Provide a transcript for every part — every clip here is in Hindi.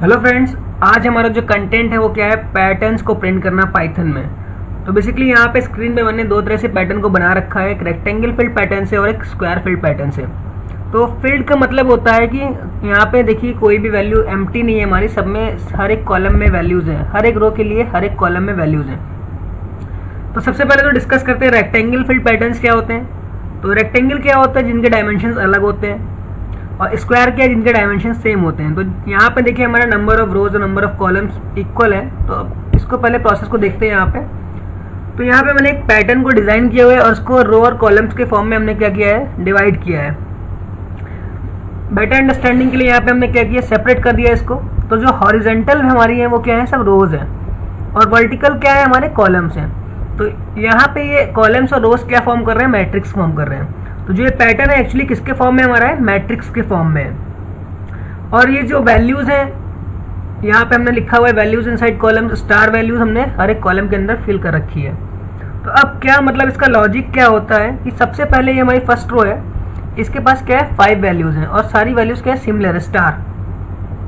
हेलो फ्रेंड्स, आज हमारा जो कंटेंट है वो क्या है, पैटर्न्स को प्रिंट करना पाइथन में। तो बेसिकली यहाँ पे स्क्रीन पे मैंने दो तरह से पैटर्न को बना रखा है, एक रेक्टेंगल फिल्ड पैटर्न से और एक स्क्वायर फिल्ड पैटर्न से। तो फील्ड का मतलब होता है कि यहाँ पे देखिए कोई भी वैल्यू एम्प्टी नहीं है हमारी, सब में हर एक कॉलम में वैल्यूज हैं, हर एक रो के लिए हर एक कॉलम में वैल्यूज हैं। तो सबसे पहले तो डिस्कस करते हैं रेक्टेंगल फिल्ड पैटर्न्स क्या होते हैं। तो रेक्टेंगल क्या होता है, जिनके डायमेंशन अलग होते हैं, और स्क्वायर क्या है, जिनके डायमेंशन सेम होते हैं। तो यहाँ पे देखिए हमारा नंबर ऑफ रोज और नंबर ऑफ कॉलम्स इक्वल है। तो अब इसको पहले प्रोसेस को देखते हैं यहाँ पे। तो यहाँ पे मैंने एक पैटर्न को डिजाइन किया हुआ है और उसको रो और कॉलम्स के फॉर्म में हमने क्या किया है, डिवाइड किया है। बेटर अंडरस्टैंडिंग के लिए यहाँ पे हमने क्या किया, सेपरेट कर दिया इसको। तो जो हॉरिजेंटल हमारी है वो क्या है, सब रोज है, और वर्टिकल क्या है, हमारे कॉलम्स हैं। तो यहाँ पे ये कॉलम्स और रोज क्या फॉर्म कर रहे हैं, मैट्रिक्स फॉर्म कर रहे हैं। तो जो ये पैटर्न है एक्चुअली किसके फॉर्म में हमारा है, मैट्रिक्स के फॉर्म में है। और ये जो वैल्यूज हैं यहाँ पे हमने लिखा हुआ है, values inside column, star values हमने हर एक कॉलम के अंदर फिल कर रखी है। तो अब क्या मतलब इसका लॉजिक क्या होता है कि सबसे पहले ये हमारी फर्स्ट रो है, इसके पास क्या है, 5 वैल्यूज हैं और सारी वैल्यूज क्या है, सिमिलर है, स्टार।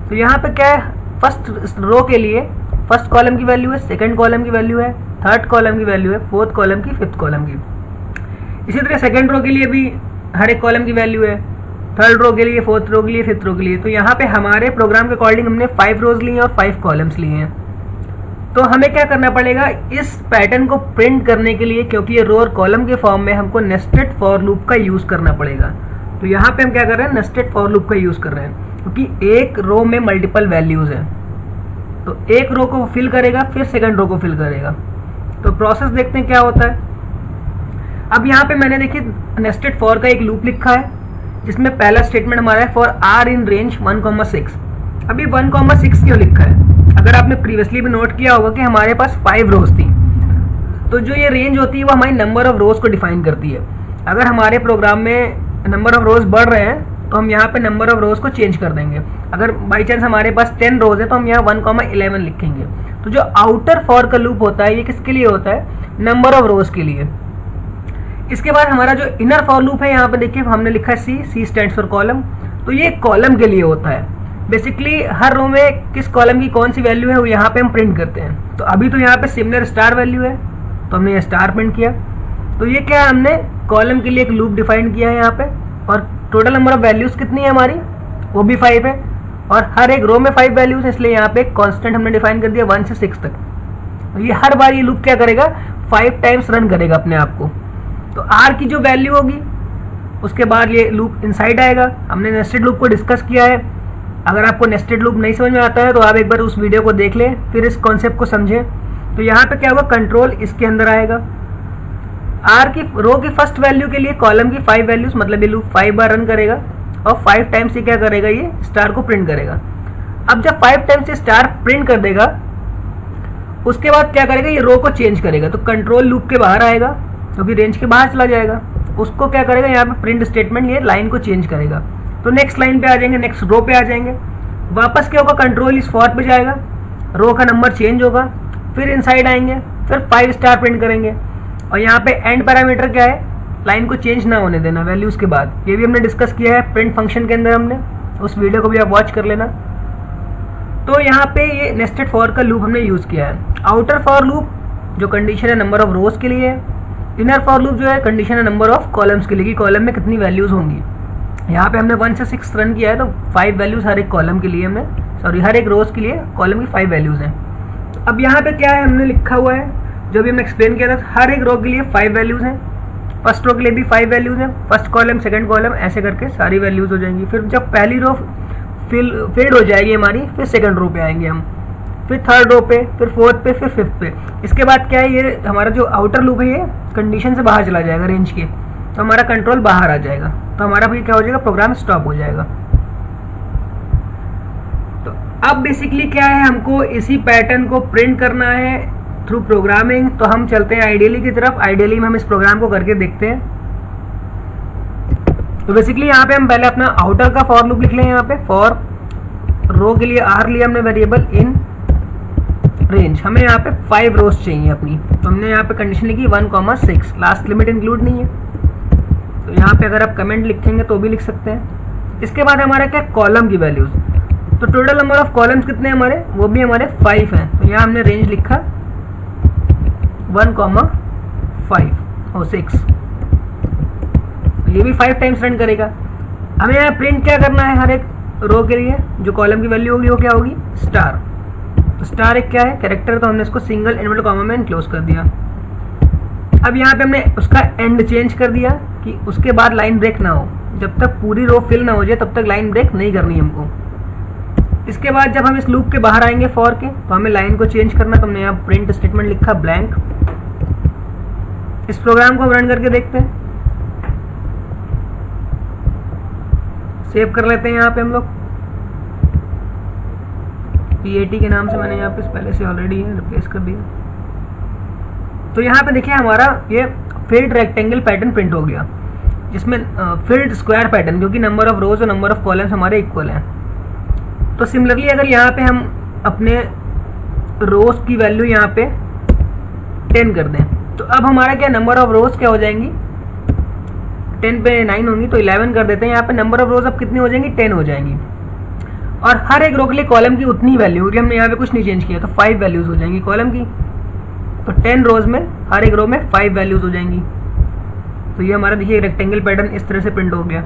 तो यहाँ पे क्या है, फर्स्ट रो के लिए फर्स्ट कॉलम की वैल्यू है, सेकेंड कॉलम की वैल्यू है, थर्ड कॉलम की वैल्यू है, फोर्थ कॉलम की, फिफ्थ कॉलम की। इसी तरह सेकंड रो के लिए भी हर एक कॉलम की वैल्यू है, थर्ड रो के लिए, फोर्थ रो के लिए, फिफ्थ रो के लिए। तो यहाँ पे हमारे प्रोग्राम के अकॉर्डिंग हमने 5 रोज लिए और 5 कॉलम्स लिए हैं। तो हमें क्या करना पड़ेगा, इस पैटर्न को प्रिंट करने के लिए, क्योंकि ये रो और कॉलम के फॉर्म में, हमको नेस्टेड फॉर लूप का यूज करना पड़ेगा। तो यहाँ पे हम क्या कर रहे हैं, नेस्टेड फॉर लूप का यूज कर रहे हैं, क्योंकि एक रो में मल्टीपल वैल्यूज है। तो एक रो को फिल करेगा, फिर सेकंड रो को फिल करेगा। तो प्रोसेस देखते हैं क्या होता है। अब यहाँ पे मैंने देखिए नेस्टेड फॉर का एक लूप लिखा है, जिसमें पहला स्टेटमेंट हमारा है फॉर आर इन रेंज 1,6। अभी 1,6 क्यों लिखा है, अगर आपने प्रीवियसली भी नोट किया होगा कि हमारे पास 5 रोज थी। तो जो ये रेंज होती है वो हमारी नंबर ऑफ रोज को डिफाइन करती है। अगर हमारे प्रोग्राम में नंबर ऑफ रोज बढ़ रहे हैं तो हम यहाँ पे नंबर ऑफ रोज को चेंज कर देंगे। अगर बाई चांस हमारे पास 10 रोज है तो हम यहाँ 1,11 लिखेंगे। तो जो आउटर फॉर का लूप होता है ये किसके लिए होता है, नंबर ऑफ रोज के लिए। इसके बाद हमारा जो इनर फॉर लूप है, यहाँ पे देखिए हमने लिखा है सी स्टैंड्स फॉर कॉलम। तो ये कॉलम के लिए होता है। बेसिकली हर रो में किस कॉलम की कौन सी वैल्यू है वो यहाँ पे हम प्रिंट करते हैं। तो अभी तो यहाँ पे सिमिलर स्टार वैल्यू है तो हमने ये स्टार प्रिंट किया। तो ये क्या है, हमने कॉलम के लिए एक लूप डिफाइन किया है यहाँ पे, और टोटल नंबर ऑफ वैल्यूज कितनी है हमारी, वो भी 5 है, और हर एक रो में 5 वैल्यूज है, इसलिए यहाँ पे एक कॉन्स्टेंट हमने डिफाइन कर दिया 1 से 6 तक। तो ये हर बार ये लूप क्या करेगा, 5 टाइम्स रन करेगा अपने आप को। तो आर की जो वैल्यू होगी उसके बाद ये लूप इनसाइड आएगा। हमने नेस्टेड लूप को डिस्कस किया है। अगर आपको नेस्टेड लूप नहीं समझ में आता है तो आप एक बार उस वीडियो को देख लें, फिर इस कॉन्सेप्ट को समझें। तो यहाँ पे क्या होगा, कंट्रोल इसके अंदर आएगा। आर की रो की फर्स्ट वैल्यू के लिए कॉलम की 5 वैल्यूज, मतलब ये लूप 5 बार रन करेगा और 5 टाइम्स से क्या करेगा, ये स्टार को प्रिंट करेगा। अब जब 5 टाइम्स से स्टार प्रिंट कर देगा उसके बाद क्या करेगा, ये रो को चेंज करेगा। तो कंट्रोल लूप के बाहर आएगा क्योंकि रेंज के बाहर चला जाएगा। उसको क्या करेगा, यहाँ पे प्रिंट स्टेटमेंट ये लाइन को चेंज करेगा। तो नेक्स्ट लाइन पे आ जाएंगे, नेक्स्ट रो पे आ जाएंगे। वापस क्या होगा, कंट्रोल इस फॉर पे जाएगा, रो का नंबर चेंज होगा, फिर इनसाइड आएंगे, फिर 5 स्टार प्रिंट करेंगे। और यहाँ पे एंड पैरामीटर क्या है, लाइन को चेंज ना होने देना वैल्यूज के बाद। ये भी हमने डिस्कस किया है प्रिंट फंक्शन के अंदर, हमने उस वीडियो को भी आप वॉच कर लेना। तो यहाँ पे ये नेस्टेड फॉर का लूप हमने यूज किया है। आउटर फॉर लूप जो कंडीशन है नंबर ऑफ रोज के लिए है। इनर फॉर लूप जो है कंडीशन है नंबर ऑफ कॉलम्स के लिए, कि कॉलम में कितनी वैल्यूज होंगी। यहाँ पे हमने 1 से 6 रन किया है तो 5 वैल्यूज हर एक कॉलम के लिए, हमने हर एक रोज के लिए कॉलम की 5 वैल्यूज हैं। अब यहाँ पे क्या है, हमने लिखा हुआ है जो भी हमने एक्सप्लेन किया था, हर एक रो के लिए 5 वैल्यूज हैं, फर्स्ट रो के लिए भी 5 वैल्यूज हैं, फर्स्ट कॉलम सेकंड कॉलम ऐसे करके सारी वैल्यूज हो जाएंगी। फिर जब पहली रो फिल्ड हो जाएगी हमारी, फिर सेकंड रो पे आएंगे हम, फिर थर्ड रो पे, फिर फोर्थ पे, फिर फिफ्थ पे। इसके बाद क्या है, ये हमारा जो आउटर लूप है ये कंडीशन से बाहर चला जाएगा रेंज के, तो हमारा कंट्रोल बाहर आ जाएगा। तो हमारा भी क्या हो जाएगा, प्रोग्राम स्टॉप हो जाएगा। तो अब बेसिकली क्या है, हमको इसी पैटर्न को प्रिंट करना है थ्रू प्रोग्रामिंग। तो हम चलते हैं आइडियली की तरफ। आइडियली में हम इस प्रोग्राम को करके देखते हैं। तो बेसिकली यहाँ पे हम पहले अपना आउटर का फॉर लूप लिख लें। यहाँ पे फॉर रो के लिए आर लिया हमने वेरिएबल इन रेंज, हमें यहाँ पे 5 रोज चाहिए अपनी। तो हमने यहाँ पे कंडीशन लिखी 1,6, लास्ट लिमिट इंक्लूड नहीं है। तो यहाँ पे अगर आप कमेंट लिखेंगे तो भी लिख सकते हैं। इसके बाद हमारा क्या, कॉलम की वैल्यूज। तो टोटल नंबर ऑफ कॉलम्स कितने हैं हमारे, वो भी हमारे 5 हैं। तो यहाँ हमने रेंज लिखा 1, 5 और 6, तो ये भी 5 टाइम्स रन करेगा। हमें यहाँ प्रिंट क्या करना है, हर एक रो के लिए जो कॉलम की वैल्यू होगी वो क्या होगी, स्टार। तो स्टार एक क्या है, कैरेक्टर, तो हमने इसको सिंगल इनवर्टेड कॉमा में क्लोज कर दिया। अब यहाँ पे हमने उसका एंड चेंज कर दिया कि उसके बाद लाइन ब्रेक ना हो, जब तक पूरी रो फिल ना हो जाए तब तक लाइन ब्रेक नहीं करनी हमको। इसके बाद जब हम इस लूप के बाहर आएंगे फॉर के, तो हमें लाइन को चेंज करना, तो हमने यहाँ प्रिंट स्टेटमेंट लिखा ब्लैंक। इस प्रोग्राम को हम रन करके देखते हैं, सेव कर लेते हैं। यहाँ पे हम लोग PAT के नाम से मैंने यहाँ पे पहले से ऑलरेडी रिप्लेस कर दिया। तो यहाँ पे देखिए हमारा ये फिल्ड रेक्टेंगल पैटर्न प्रिंट हो गया, जिसमें फिल्ड स्क्वायर पैटर्न, क्योंकि नंबर ऑफ रोज और नंबर ऑफ कॉलम्स हमारे इक्वल हैं। तो सिमिलरली अगर यहाँ पे हम अपने रोज की वैल्यू यहाँ पे 10 कर दें, तो अब हमारा क्या नंबर ऑफ रोज क्या हो जाएंगी, 10 पे 9 होंगी, तो 11 कर देते हैं। यहाँ पे नंबर ऑफ रोज अब कितनी हो जाएंगी, 10 हो जाएंगी। और हर एक रो के लिए कॉलम की उतनी वैल्यू होगी, हमने यहाँ पे कुछ नहीं चेंज किया, तो 5 वैल्यूज हो जाएंगी कॉलम की। तो 10 रोज में हर एक रो में 5 वैल्यूज हो जाएंगी। तो ये हमारा देखिए रेक्टेंगल पैटर्न इस तरह से प्रिंट हो गया।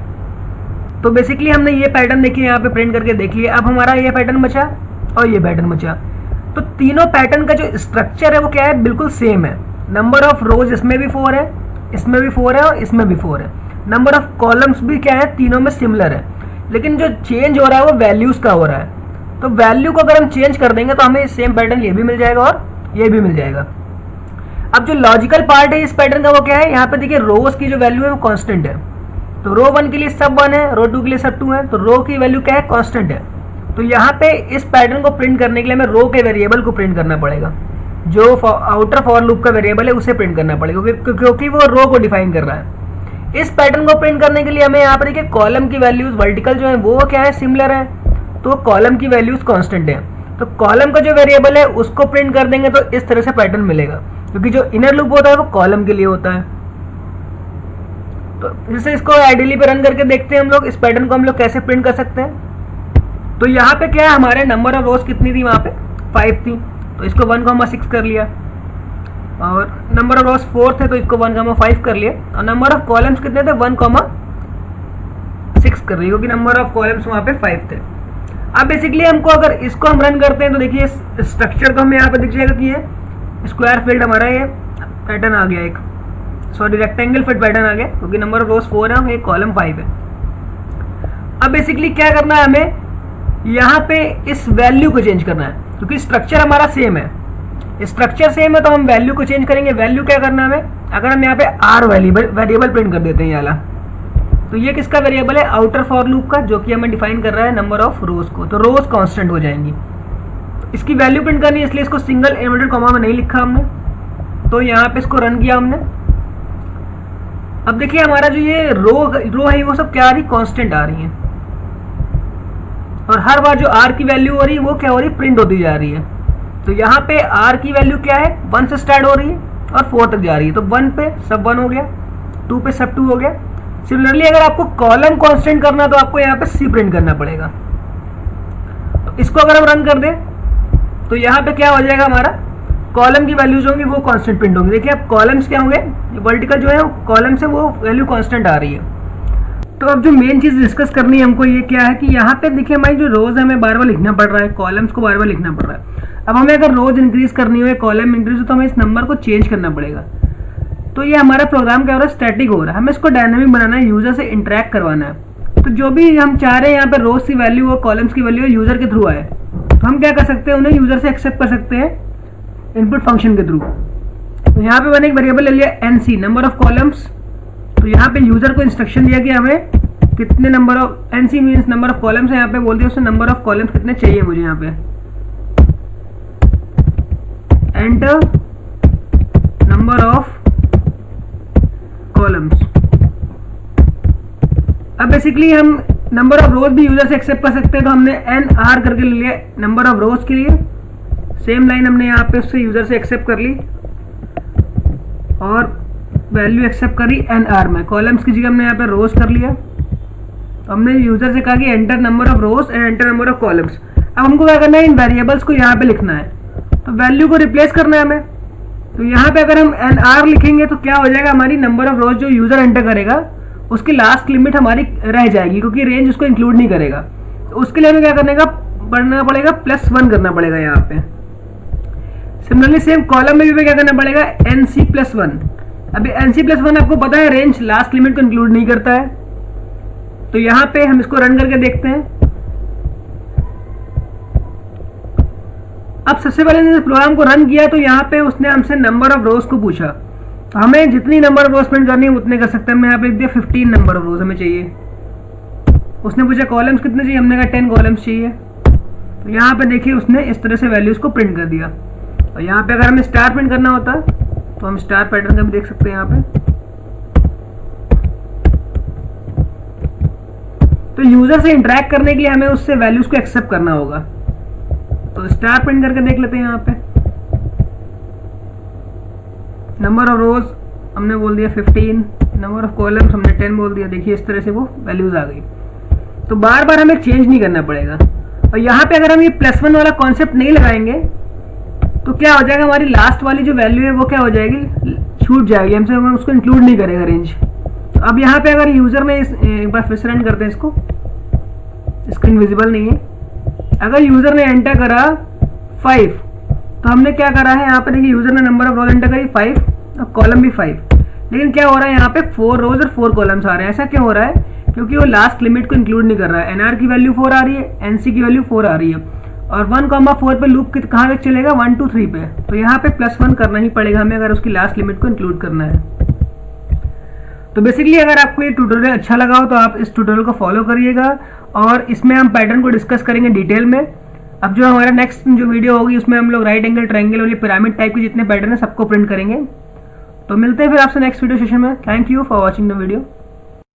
तो बेसिकली हमने ये पैटर्न देखिए यहाँ पे प्रिंट करके देख लिया। अब हमारा ये पैटर्न बचा और ये पैटर्न बचा। तो तीनों पैटर्न का जो स्ट्रक्चर है वो क्या है, बिल्कुल सेम है। नंबर ऑफ रोज इसमें भी 4 है, इसमें भी 4 है और इसमें भी 4 है। नंबर ऑफ कॉलम्स भी क्या है, तीनों में सिमिलर है, लेकिन जो चेंज हो रहा है वो वैल्यूज का हो रहा है। तो वैल्यू को अगर हम चेंज कर देंगे तो हमें सेम पैटर्न ये भी मिल जाएगा और ये भी मिल जाएगा। अब जो लॉजिकल पार्ट है इस पैटर्न का वो क्या है, यहाँ पे देखिए रोज की जो वैल्यू है वो कांस्टेंट है। तो रो 1 के लिए सब 1 है, रो 2 के लिए सब 2 है, तो रो की वैल्यू क्या है, कांस्टेंट है। तो यहाँ पे इस पैटर्न को प्रिंट करने के लिए हमें रो के वेरिएबल को प्रिंट करना पड़ेगा, जो आउटर फॉर लूप का वेरिएबल है उसे प्रिंट करना पड़ेगा, क्योंकि वो रो को डिफाइन कर रहा है। इस पैटर्न को प्रिंट करने के लिए हमें यहाँ पर देखिए कॉलम की वैल्यूज वर्टिकल जो है वो क्या है, सिमिलर है, तो कॉलम की वैल्यूज कांस्टेंट है। तो कॉलम का जो वेरिएबल है उसको प्रिंट कर देंगे तो इस तरह से पैटर्न मिलेगा, क्योंकि जो इनर लूप होता है वो कॉलम के लिए होता है। तो जैसे इसको आइडियली पे रन करके देखते हैं हम लोग, इस पैटर्न को हम लोग कैसे प्रिंट कर सकते हैं। तो यहाँ पे क्या है, हमारे नंबर ऑफ रोज कितनी थी, वहाँ पे 5 थी, तो इसको 1,6 कर लिया। और नंबर ऑफ रोज 4 थे तो इसको 1,5 कर लिया। और नंबर ऑफ कॉलम्स कितने थे, 1,6 कर लिया, क्योंकि नंबर ऑफ कॉलम्स वहाँ पे 5 थे। अब बेसिकली हमको अगर इसको हम रन करते हैं तो देखिए स्ट्रक्चर तो हमें यहाँ पे दिख जाएगा कि ये स्क्वायर फील्ड हमारा ये पैटर्न आ गया, एक सॉरी रेक्टेंगल फिट पैटर्न आ गया, क्योंकि नंबर ऑफ रोज 4 है और एक कॉलम 5 है। अब बेसिकली क्या करना है, हमें यहाँ पे इस वैल्यू को चेंज करना है, क्योंकि स्ट्रक्चर हमारा सेम है। स्ट्रक्चर सेम है तो हम वैल्यू को चेंज करेंगे। वैल्यू क्या करना है हमें, अगर हम यहाँ पे आर वेरिएबल प्रिंट कर देते हैं ये वाला, तो ये किसका वेरिएबल है, आउटर फॉर लूप का, जो कि हमें डिफाइन कर रहा है नंबर ऑफ रोज को। तो रोज कांस्टेंट हो जाएंगी, इसकी वैल्यू प्रिंट करनी है, इसलिए इसको सिंगल इनवर्टेड कॉमा में नहीं लिखा हमने। तो यहाँ पे इसको रन किया हमने। अब देखिए हमारा जो ये रो है वो सब क्या आ रही, कांस्टेंट आ रही है, और हर बार जो आर की वैल्यू हो रही है वो क्या हो रही है, प्रिंट होती जा रही है। तो यहाँ पे आर की वैल्यू क्या है, 1 से स्टार्ट हो रही है और 4 तक जा रही है। तो 1 पे सब 1 हो गया, 2 पे सब 2 हो गया। सिमिलरली अगर आपको कॉलम कांस्टेंट करना तो आपको यहाँ पे सी प्रिंट करना पड़ेगा। तो इसको अगर हम रन कर दें तो यहाँ पे क्या हो जाएगा, हमारा कॉलम की वैल्यूज होंगी वो कांस्टेंट प्रिंट होंगी। देखिए अब कॉलम्स क्या होंगे, वर्टिकल जो है कॉलम से वो वैल्यू कांस्टेंट आ रही है। तो अब जो मेन चीज डिस्कस करनी है हमको ये क्या है कि यहाँ पे देखिए हमारी जो रोज है हमें बार बार लिखना पड़ रहा है, कॉलम्स को बार बार लिखना पड़ रहा है। अब हमें अगर रोज इंक्रीज करनी हो, कॉलम इंक्रीज हो, तो हमें इस नंबर को चेंज करना पड़ेगा। तो ये हमारा प्रोग्राम क्या हो रहा है, स्टैटिक हो रहा है। हमें इसको डायनामिक बनाना है, यूजर से इंटरेक्ट करवाना है। तो जो भी हम चाह रहे हैं यहाँ पे रोज की वैल्यू और कॉलम्स की वैल्यू यूजर के थ्रू आए, तो हम क्या कर सकते हैं, उन्हें यूजर से एक्सेप्ट कर सकते हैं इनपुट फंक्शन के थ्रू। तो यहाँ पे मैंने एक वेरिएबल ले लिया NC, नंबर ऑफ कॉलम्स। तो यहाँ पे यूजर को इंस्ट्रक्शन दिया कि हमें कितने number of, NC means number of columns है, यहाँ पे बोल दिया उसने नंबर ऑफ कॉलम्स कितने चाहिए मुझे। यहाँ पे एंटर नंबर ऑफ कॉलम्स। अब बेसिकली हम नंबर ऑफ रोज भी यूजर से एक्सेप्ट कर सकते हैं, तो हमने NR करके ले लिया नंबर ऑफ रोज के लिए। सेम लाइन हमने यहाँ पे उससे यूजर से एक्सेप्ट कर ली और वैल्यू एक्सेप्ट करी NR में। कॉलम्स की जगह हमने यहाँ पे रोज कर लिया। तो हमने यूजर से कहा कि enter number of rose and enter number of columns. अब हमको क्या करना है, इन वेरिएबल्स को यहाँ पे लिखना है, तो वैल्यू को रिप्लेस करना है हमें। तो यहाँ पे अगर हम NR लिखेंगे तो क्या हो जाएगा, हमारी नंबर ऑफ रोज जो यूजर एंटर करेगा उसकी लास्ट लिमिट हमारी रह जाएगी, क्योंकि रेंज उसको इंक्लूड नहीं करेगा। तो उसके लिए हमें क्या करने का पढ़ना पड़ेगा, +1 करना पड़ेगा यहाँ पे। सिमिलरली सेम कॉलम में भी क्या करना पड़ेगा, NC+1। अभी NC+1 आपको पता है रेंज लास्ट लिमिट को इंक्लूड नहीं करता है। तो यहाँ पे हम इसको रन करके देखते हैं। अब सबसे पहले इस प्रोग्राम को रन किया तो यहाँ पे उसने हमसे नंबर ऑफ रोज को पूछा, तो हमें जितनी नंबर ऑफ रोज प्रिंट करनी है उतने कर सकते हैं। हमने यहाँ पे लिख दिया 15 नंबर ऑफ रोज हमें चाहिए। उसने पूछा कॉलम्स कितने चाहिए, हमने कहा 10 कॉलम्स चाहिए। तो यहाँ पे देखिए उसने इस तरह से वैल्यूज को प्रिंट कर दिया। और यहाँ पे अगर हमें स्टार प्रिंट करना होता तो हम स्टार पैटर्न का भी देख सकते हैं यहाँ पे। तो यूजर से इंटरेक्ट करने के लिए हमें उससे वैल्यूज को एक्सेप्ट करना होगा। तो स्टार प्रिंट करके देख लेते हैं यहाँ पे। नंबर ऑफ रोज हमने बोल दिया 15, नंबर ऑफ कॉलम्स हमने 10 बोल दिया। देखिए इस तरह से वो वैल्यूज आ गई। तो बार बार हमें चेंज नहीं करना पड़ेगा। और यहाँ पे अगर हम ये +1 वाला कॉन्सेप्ट नहीं लगाएंगे तो क्या हो जाएगा, हमारी लास्ट वाली जो वैल्यू है वो क्या हो जाएगी, छूट जाएगी हमसे, हमें उसको इंक्लूड नहीं करेगा रेंज। तो अब यहाँ पे अगर यूजर ने एक बार फिर से रन करते हैं इसको, स्क्रीन विजिबल नहीं है। अगर यूजर ने एंटर करा 5, तो हमने क्या करा है यहाँ पे देखिए, यूजर ने नंबर ऑफ रोज एंटर करी 5 और कॉलम भी 5, लेकिन क्या हो रहा है यहाँ पे 4 रोज और 4 कॉलम्स आ रहे हैं। ऐसा क्यों हो रहा है, क्योंकि वो लास्ट लिमिट को इंक्लूड नहीं कर रहा है। NR की वैल्यू 4 आ रही है, NC की वैल्यू 4 आ रही है, और 1,4 पे लूप कहाँ तक चलेगा, 1 to 3 पे। तो यहाँ पे +1 करना ही पड़ेगा हमें अगर उसकी लास्ट लिमिट को इंक्लूड करना है। तो बेसिकली अगर आपको ये ट्यूटोरियल अच्छा लगा हो तो आप इस ट्यूटोरियल को फॉलो करिएगा, और इसमें हम पैटर्न को डिस्कस करेंगे डिटेल में। अब जो हमारा नेक्स्ट जो वीडियो होगी उसमें हम लोग राइट एंगल, ट्रायंगल और ये पिरामिड टाइप के जितने पैटर्न है सबको प्रिंट करेंगे। तो मिलते हैं फिर आपसे नेक्स्ट वीडियो सेशन में। Thank you for watching the video.